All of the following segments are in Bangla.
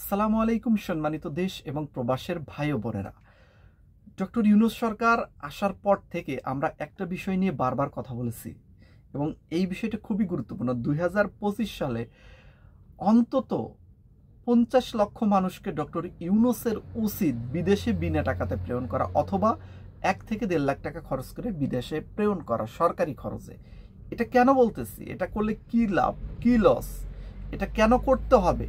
আসসালামু আলাইকুম সম্মানিত দেশ এবং প্রবাসের ভাই ও বোনেরা। ডক্টর ইউনূস সরকার আসার পর থেকে আমরা একটা বিষয় নিয়ে বারবার কথা বলেছি এবং এই বিষয়টা খুবই গুরুত্বপূর্ণ। 2025 সালে অন্তত 50 লক্ষ মানুষকে ডক্টর ইউনূসের উচিত বিদেশে বিনা টাকাতে প্রেরণ করা, অথবা 1 থেকে 1.5 লাখ টাকা খরচ করে বিদেশে প্রেরণ করা সরকারি খরচে। এটা কেন বলতেছি? এটা করলে কি লাভ, কি লস, এটা কেন করতে হবে?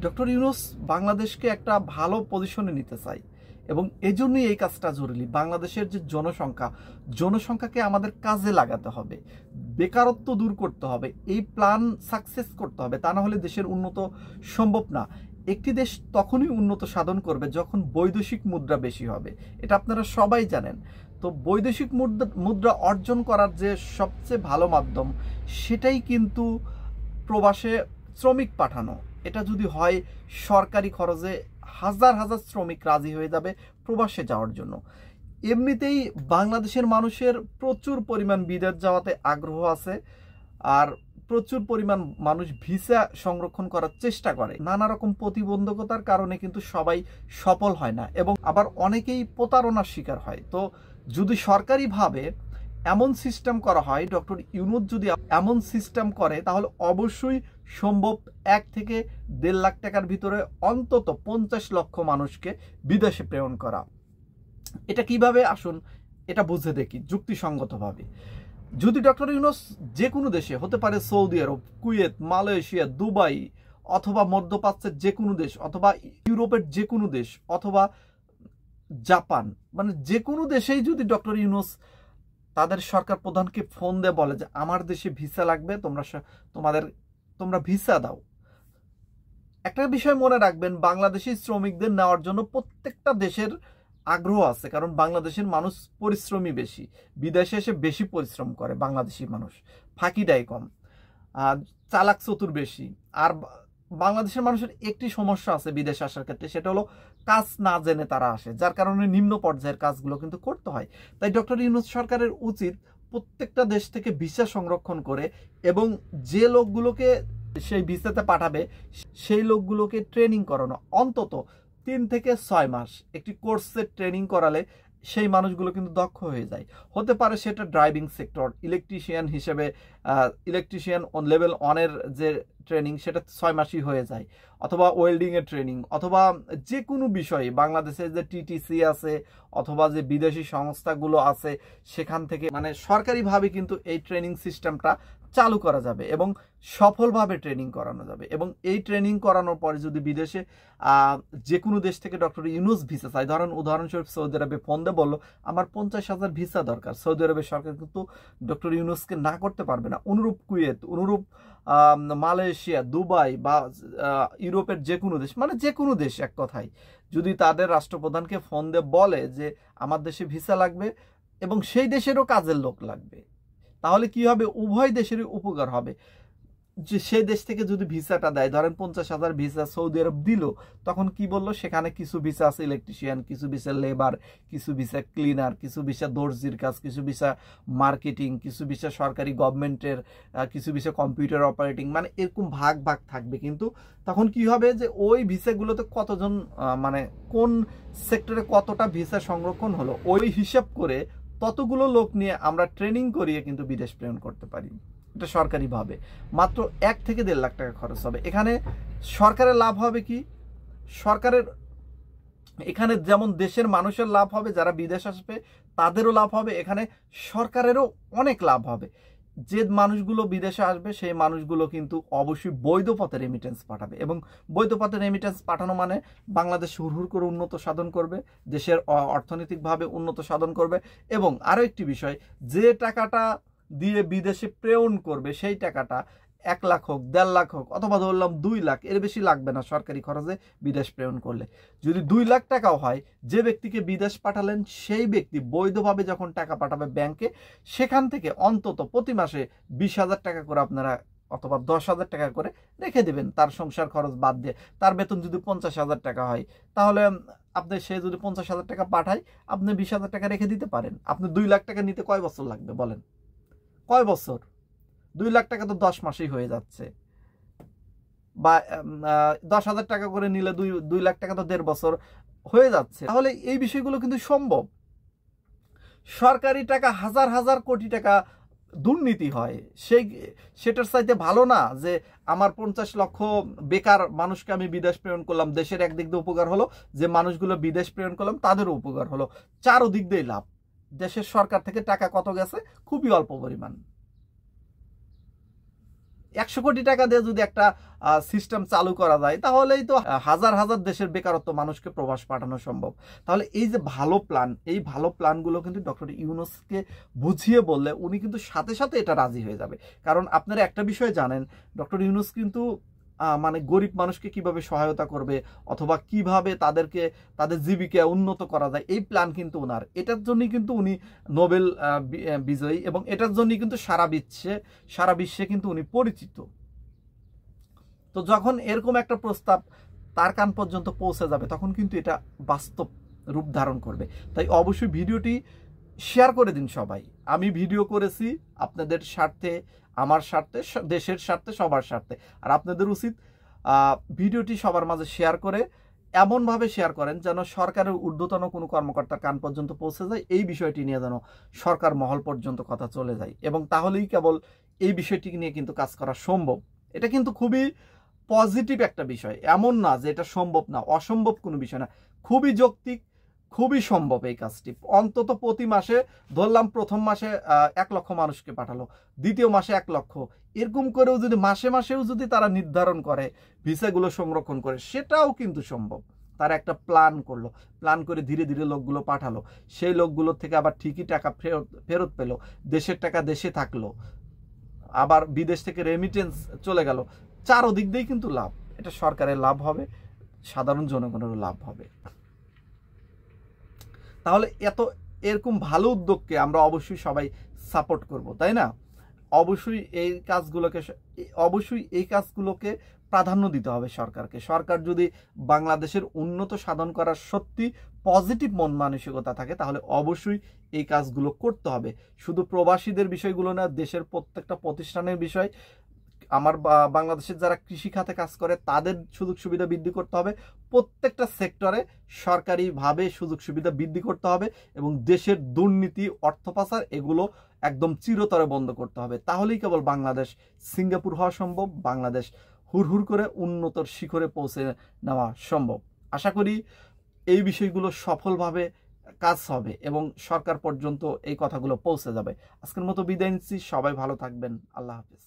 ডক্টর ইউনূস বাংলাদেশকে একটা ভালো পজিশনে নিতে চাই এবং এজন্যই এই কাজটা জরুরি। বাংলাদেশের যে জনসংখ্যাকে আমাদের কাজে লাগাতে হবে, বেকারত্ব দূর করতে হবে, এই প্ল্যান সাকসেস করতে হবে, তা না হলে দেশের উন্নত সম্ভব না। একটি দেশ তখনই উন্নত সাধন করবে যখন বৈদেশিক মুদ্রা বেশি হবে, এটা আপনারা সবাই জানেন। তো বৈদেশিক মুদ্রা অর্জন করার যে সবচেয়ে ভালো মাধ্যম, সেটাই কিন্তু প্রবাসে শ্রমিক পাঠানো। এটা যদি হয় সরকারি খরচে হাজার হাজার শ্রমিক রাজি হয়ে যাবে প্রবাসে যাওয়ার জন্য। এমনিতেই বাংলাদেশের মানুষের প্রচুর পরিমাণ বিদেশ যাওয়াতে আগ্রহ আছে, আর প্রচুর পরিমাণ মানুষ ভিসা সংরক্ষণ করার চেষ্টা করে। নানা রকম প্রতিবন্ধকতার কারণে কিন্তু সবাই সফল হয় না এবং আবার অনেকেই প্রতারণার শিকার হয়। তো যদি সরকারিভাবে এমন সিস্টেম করা হয়, ডক্টর ইউনূস যদি এমন সিস্টেম করে, তাহলে অবশ্যই সম্ভব 1 থেকে 1.5 লাখ টাকার ভিতরে অন্তত 50 লক্ষ মানুষকে বিদেশে প্রেরণ করা। এটা কিভাবে, আসুন এটা বুঝে দেখি যুক্তিসঙ্গতভাবে। যদি ডক্টর ইউনূস যে কোনো দেশে, হতে পারে সৌদি আরব, কুয়েত, মালয়েশিয়া, দুবাই, অথবা মধ্যপ্রাচ্যের যে কোনো দেশ, অথবা ইউরোপের যে কোনো দেশ, অথবা জাপান, মানে যে কোনো দেশেই যদি ডক্টর ইউনূস তাদের সরকার প্রধানকে ফোন দিয়ে বলে যে আমার দেশে ভিসা লাগবে, তোমরা ভিসা দাও। একটা বিষয় মনে রাখবেন, বাংলাদেশি শ্রমিকদের নেওয়ার জন্য প্রত্যেকটা দেশের আগ্রহ আছে, কারণ বাংলাদেশের মানুষ পরিশ্রমী বেশি, বিদেশে এসে বেশি পরিশ্রম করে বাংলাদেশি মানুষ, ফাঁকি দেয় কম, চালাক চতুর বেশি। আর বাংলাদেশের মানুষের একটি সমস্যা আছে বিদেশে আসার ক্ষেত্রে, সেটা হলো কাজ না জেনে তারা আসে, যার কারণে নিম্ন পর্যায়ের কাজগুলো কিন্তু করতে হয়। তাই ডক্টর ইউনূস সরকারের উচিত প্রত্যেকটা দেশ থেকে ভিসা সংরক্ষণ করে এবং যে লোকগুলোকে সেই ভিসাতে পাঠাবে সেই লোকগুলোকে ট্রেনিং করানো, অন্তত 3 থেকে 6 মাস একটি কোর্সে ট্রেনিং করালে সেই মানুষগুলো কিন্তু দক্ষ হয়ে যায়। হতে পারে সেটা ড্রাইভিং সেক্টর, ইলেকট্রিশিয়ান হিসেবে, ইলেকট্রিশিয়ান লেভেল 1 এর যে ট্রেনিং সেটা 6 মাসই হয়ে যায়, অথবা ওয়েল্ডিং এর ট্রেনিং, অথবা যে কোনো বিষয়ে বাংলাদেশে যে টিটিসি আছে অথবা যে বিদেশি সংস্থাগুলো আছে সেখান থেকে, মানে সরকারিভাবে কিন্তু এই ট্রেনিং সিস্টেমটা চালু করা যাবে এবং সফলভাবে ট্রেনিং করানো যাবে। এবং এই ট্রেনিং করানোর পরে যদি বিদেশে যে কোনো দেশ থেকে ডক্টর ইউনূস ভিসা চাই, উদাহরণস্বরূপ সৌদি আরবে ফোন দিয়ে বললো আমার 50,000 ভিসা দরকার, সৌদি আরবের সরকার কিন্তু ডক্টর ইউনূসকে না করতে পারবে না। অনুরূপ কুয়েত, অনুরূপ মালয়েশিয়া, দুবাই বা ইউরোপের যে কোনো দেশ, মানে যে কোনো দেশ এক কথায়, যদি তাদের রাষ্ট্রপ্রধানকে ফোন দিয়ে বলে যে আমার দেশে ভিসা লাগবে এবং সেই দেশেরও কাজের লোক লাগবে, তাহলে কি হবে? উভয় দেশেরই উপকার হবে। যে সেই দেশ থেকে যদি ভিসাটা দেয়, ধরেন 50,000 ভিসা সৌদি আরব দিল, তখন কি বললো, সেখানে কিছু ভিসা আছে ইলেকট্রিশিয়ান, কিছু ভিসা লেবার, কিছু ভিসা ক্লিনার, কিছু ভিসা দর্জির কাজ, কিছু ভিসা মার্কেটিং, কিছু ভিসা সরকারি গভর্নমেন্টের, কিছু ভিসা কম্পিউটার অপারেটিং, মানে এরকম ভাগ ভাগ থাকবে। কিন্তু তখন কি হবে যে ওই ভিসাগুলোতে কতজন, মানে কোন সেক্টরে কতটা ভিসা সংরক্ষণ হলো, ওই হিসাব করে ততগুলো লোক নিয়ে আমরা ট্রেনিং করিয়ে কিন্তু বিদেশ প্রেরণ করতে পারি। এটা সরকারিভাবে মাত্র 1 থেকে 1.5 লাখ টাকা খরচ হবে। এখানে সরকারের লাভ হবে কি? সরকারের এখানে যেমন দেশের মানুষের লাভ হবে, যারা বিদেশ আসবে তাদেরও লাভ হবে, এখানে সরকারেরও অনেক লাভ হবে। যে মানুষগুলো বিদেশে আসবে সেই মানুষগুলো কিন্তু অবশ্যই বৈধ পথে রেমিটেন্স পাঠাবে এবং বৈধ পথে রেমিটেন্স পাঠানো মানে বাংলাদেশ হুড়হুড় করে উন্নত সাধন করবে, দেশের অর্থনৈতিকভাবে উন্নত সাধন করবে। এবং আরও একটি বিষয়, যে টাকাটা দিয়ে বিদেশে প্রেরণ করবে সেই টাকাটা 1 লাখ হোক, 1.5 লাখ হোক, অথবা ধরলাম 2 লাখ, এর বেশি লাগবে না সরকারি খরচে বিদেশ প্রেরণ করলে। যদি 2 লাখ টাকাও হয়, যে ব্যক্তিকে বিদেশ পাঠালেন সেই ব্যক্তি বৈধভাবে যখন টাকা পাঠাবে ব্যাংকে, সেখান থেকে অন্তত প্রতি মাসে 20,000 টাকা করে আপনারা, অথবা 10,000 টাকা করে রেখে দেবেন তার সংসার খরচ বাদ দিয়ে। তার বেতন যদি 50,000 টাকা হয়, তাহলে আপনি, সে যদি 50,000 টাকা পাঠায়, আপনি 20,000 টাকা রেখে দিতে পারেন। আপনি 2 লাখ টাকা নিতে কয় বছর লাগবে বলেন? কয় বছর? 2 লাখ টাকা তো 10 মাসেই হয়ে যাচ্ছে। বা 10,000 টাকা করে নিলে 2 লাখ টাকা তো 1.5 বছর হয়ে যাচ্ছে। তাহলে এই বিষয়গুলো কিন্তু সম্ভব। সরকারি টাকা হাজার হাজার কোটি টাকা দুর্নীতি হয়, সেটার চাইতে ভালো না যে আমার 50 লক্ষ বেকার মানুষকে আমি বিদেশ প্রেরণ করলাম, দেশের একদিক দিয়ে উপকার হলো, যে মানুষগুলো বিদেশ প্রেরণ করলাম তাদেরও উপকার হলো, চারদিক দিয়ে লাভ। দেশের সরকার থেকে টাকা কত গেছে? খুবই অল্প পরিমাণ। 100 কোটি টাকা দিয়ে যদি একটা সিস্টেম চালু করা যায় তাহলেই তো হাজার হাজার দেশের বেকারত্ব মানুষকে প্রবাস পাঠানো সম্ভব। তাহলে এই যে ভালো প্ল্যান, এই ভালো প্ল্যানগুলো কিন্তু ডক্টর ইউনূসকে বুঝিয়ে বললে উনি কিন্তু সাথে সাথে এটা রাজি হয়ে যাবে। কারণ আপনারা একটা বিষয় জানেন, ডক্টর ইউনূস কিন্তু মানে গরিব মানুষকে কিভাবে সহায়তা করবে অথবা কিভাবে তাদের জীবিকা উন্নত করা যায়, এই প্ল্যান কিন্তু ওনার। এটার জন্যই কিন্তু উনি নোবেল বিজয়ী এবং এটার জন্যই কিন্তু সারা বিশ্বে কিন্তু উনি পরিচিত। তো যখন এরকম একটা প্রস্তাব তার কান পর্যন্ত পৌঁছে যাবে তখন কিন্তু এটা বাস্তব রূপ ধারণ করবে। তাই অবশ্যই ভিডিওটি শেয়ার করে দিন সবাই। আমি ভিডিও করেছি আপনাদের স্বার্থে, আমার স্বার্থে, দেশের স্বার্থে, সবার স্বার্থে। আর আপনাদের উচিত ভিডিওটি সবার মাঝে শেয়ার করে এমনভাবে শেয়ার করেন যেন সরকারের ঊর্ধ্বতন কোনো কর্মকর্তার কান পর্যন্ত পৌঁছে যায়, এই বিষয়টি নিয়ে যেন সরকার মহল পর্যন্ত কথা চলে যায়। এবং তাহলেই কেবল এই বিষয়টি নিয়ে কিন্তু কাজ করা সম্ভব। এটা কিন্তু খুবই পজিটিভ একটা বিষয়, এমন না যে এটা সম্ভব না, অসম্ভব কোনো বিষয় না, খুবই যৌক্তিক, খুবই সম্ভব এই কাজটি। অন্তত প্রতি মাসে ধরলাম প্রথম মাসে 1 লক্ষ মানুষকে পাঠালো, দ্বিতীয় মাসে 1 লক্ষ, এরকম করেও যদি মাসে মাসেও যদি তারা নির্ধারণ করে ভিসাগুলো সংরক্ষণ করে, সেটাও কিন্তু সম্ভব। তারা একটা প্ল্যান করলো, প্ল্যান করে ধীরে ধীরে লোকগুলো পাঠালো, সেই লোকগুলোর থেকে আবার ঠিকই টাকা ফেরত পেলো, দেশের টাকা দেশে থাকলো, আবার বিদেশ থেকে রেমিটেন্স চলে গেল, চারদিক দিয়েই কিন্তু লাভ। এটা সরকারের লাভ হবে, সাধারণ জনগণেরও লাভ হবে। তাহলে এরকম ভালো উদ্যোগকে আমরা অবশ্যই সবাই সাপোর্ট করব, তাই না? অবশ্যই এই কাজগুলোকে প্রাধান্য দিতে হবে সরকারকে। সরকার যদি বাংলাদেশের উন্নত সাধন করার সত্যি পজিটিভ মন মানসিকতা থাকে তাহলে অবশ্যই এই কাজগুলো করতে হবে। শুধু প্রবাসীদের বিষয়গুলো না, দেশের প্রত্যেকটা প্রতিষ্ঠানের বিষয়, আমার বাংলাদেশের যারা কৃষি খাতে কাজ করে তাদের সুযোগ সুবিধা বৃদ্ধি করতে হবে, প্রত্যেকটা সেক্টরে সরকারিভাবে সুযোগ সুবিধা বৃদ্ধি করতে হবে এবং দেশের দুর্নীতি, অর্থ পাচার এগুলো একদম চিরতরে বন্ধ করতে হবে। তাহলেই কেবল বাংলাদেশ সিঙ্গাপুর হওয়া সম্ভব, বাংলাদেশ হুড়হুড় করে উন্নতর শিখরে পৌঁছে নেওয়া সম্ভব। আশা করি এই বিষয়গুলো সফলভাবে কাজ হবে এবং সরকার পর্যন্ত এই কথাগুলো পৌঁছে যাবে। আজকের মতো বিদায় নিচ্ছি, সবাই ভালো থাকবেন, আল্লাহ হাফেজ।